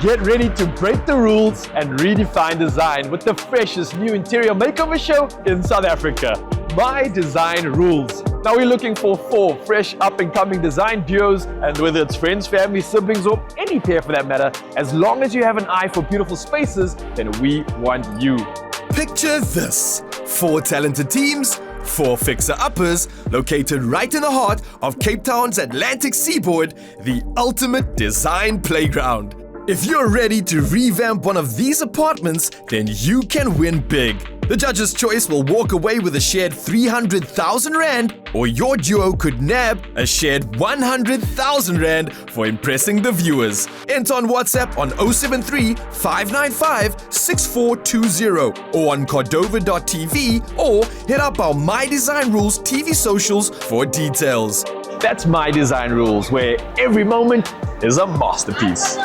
Get ready to break the rules and redefine design with the freshest new interior makeover show in South Africa. My Design Rules. Now we're looking for 4 fresh up-and-coming design duos, and whether it's friends, family, siblings, or any pair for that matter, as long as you have an eye for beautiful spaces, then we want you. Picture this: 4 talented teams, 4 fixer-uppers, located right in the heart of Cape Town's Atlantic seaboard, the ultimate design playground. If you're ready to revamp one of these apartments, then you can win big. The judge's choice will walk away with a shared 300,000 Rand, or your duo could nab a shared 100,000 Rand for impressing the viewers. Enter on WhatsApp on 073 595 6420 or on cordova.tv, or hit up our My Design Rules TV socials for details. That's My Design Rules, where every moment is a masterpiece.